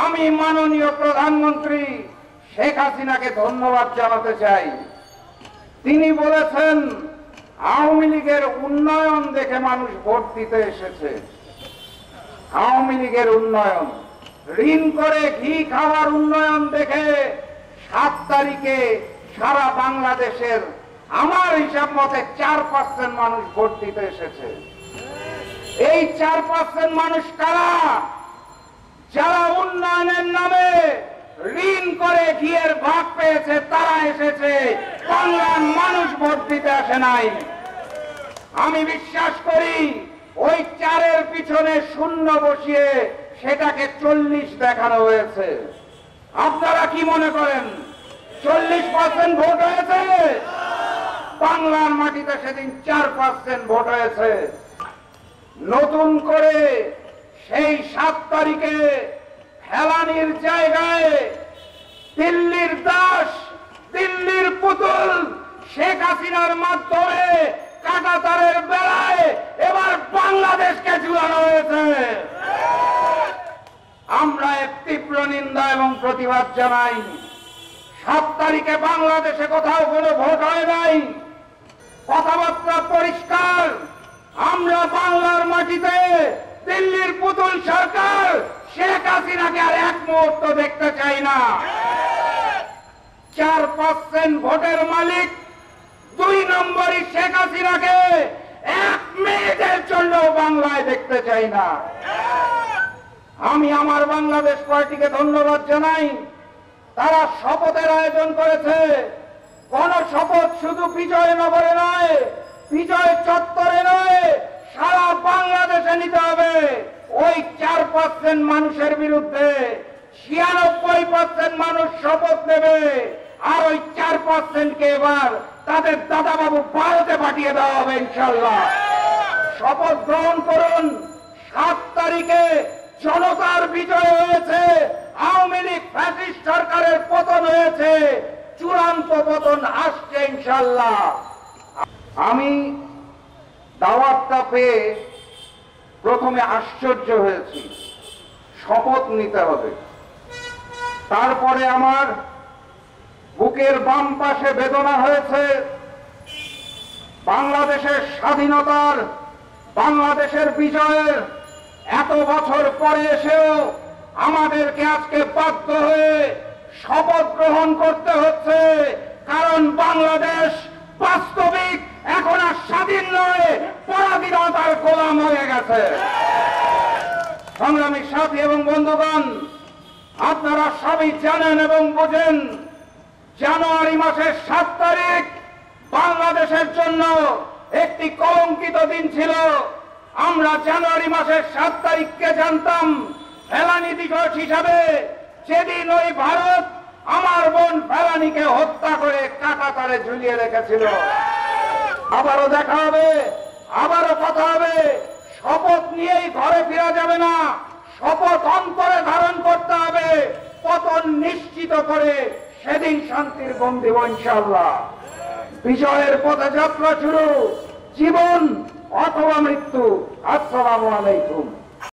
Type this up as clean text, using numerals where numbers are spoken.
আমি মাননীয় প্রধানমন্ত্রী শেখ হাসিনাকে ধন্যবাদ জানাতে চাই। তিনি বলেছেন আওয়ামী লীগের উন্নয়ন দেখে মানুষ ভোট দিতে এসেছে। আওয়ামী লীগের উন্নয়ন, ঋণ করে ঘি খাওয়ার উন্নয়ন দেখে 7 তারিখে সারা বাংলাদেশের আমার হিসাব মতে 4% মানুষ ভোট দিতে এসেছে। এই 4% মানুষ কারা? যারা উন্নয়নের নামে ঋণ করে ঘিয়ের ভাগ পেয়েছে তারা এসেছে, বাংলার মানুষ ভোট দিতে আসে নাই। আমি বিশ্বাস করি ওই 4-এর পিছনে শূন্য বসিয়ে সেটাকে 40 দেখানো হয়েছে। আপনারা কি মনে করেন 40% ভোট হয়েছে? বাংলার মাটিতে সেদিন 4% ভোট হয়েছে। নতুন করে সেই 7 তারিখে ফেলানির জায়গায় দিল্লির দাস, দিল্লির পুতুল শেখ হাসিনার মাধ্যমে কাঁটাতারের বেলায় এবার বাংলাদেশকে ঝুলানো হয়েছে। আমরা এর তীব্র নিন্দা এবং প্রতিবাদ জানাই। 7 তারিখে বাংলাদেশে কোথাও কোনো ভোট হয় নাই। কথাবার্তা পরিষ্কার। আমরা বাংলার মাটিতে দিল্লির পুতুল সরকার শেখ হাসিনাকে আর এক মুহূর্ত দেখতে চাই না। 4% ভোটের মালিক 2 নম্বরই শেখ হাসিনাকে 1 মিনিটের জন্য বাংলায় দেখতে চাই না। আমি আমার বাংলাদেশ পার্টিকে ধন্যবাদ জানাই। তারা শপথের আয়োজন করেছে। গণশপথ শুধু বিজয়নগরে নয়, বিজয় চত্বরে নয়, সারা বাংলাদেশে নিতে হবে। ওই 4% মানুষের বিরুদ্ধে 96% মানুষ শপথ নেবে। আর ওই 4%কে এবার তাদের দাদাবাবু ভারতে পাঠিয়ে দেওয়া হবে ইনশাল্লাহ। শপথ গ্রহণ করুন। 7 তারিখে জনতার বিজয় হয়েছে। আওয়ামী লীগ ফ্যাসিস্ট সরকারের পতন হয়েছে। চূড়ান্ত পতন আসছে ইনশাল্লাহ। আমি দাওয়াতটা পেয়ে প্রথমে আশ্চর্য হয়েছি। শপথ নিতে হবে। তারপরে আমার বুকের বাম পাশে বেদনা হয়েছে। বাংলাদেশের স্বাধীনতার, বাংলাদেশের বিজয়ের এত বছর পরে এসেও আমাদেরকে আজকে বাধ্য হয়ে শপথ গ্রহণ করতে হচ্ছে। কারণ বাংলাদেশ বাস্তবিক এখন আর স্বাধীন নয়, পরাধীনতার গোলাম হয়ে গেছে। সংগ্রামী সাথী এবং বন্ধুগণ, আপনারা সবই জানেন এবং বোঝেন জানুয়ারি মাসের 7 তারিখ বাংলাদেশের জন্য একটি কলঙ্কিত দিন ছিল। আমরা জানুয়ারি মাসের 7 তারিখকে জানতাম ফেলানি দিবস হিসাবে, যেদিন ওই ভারত আমার বোন ফেলানিকে হত্যা করে কাঁটাতারে ঝুলিয়ে রেখেছিল। আবারও দেখা হবে, আবারও কথা হবে। শপথ নিয়েই ঘরে ফেরা যাবে না, শপথ অন্তরে ধারণ করতে হবে। পতন নিশ্চিত করে সেদিন শান্তির ঘুম দিব ইনশাআল্লাহ। বিজয়ের পথে যাত্রা শুরু, জীবন অথবা মৃত্যু। আসসালামু আলাইকুম।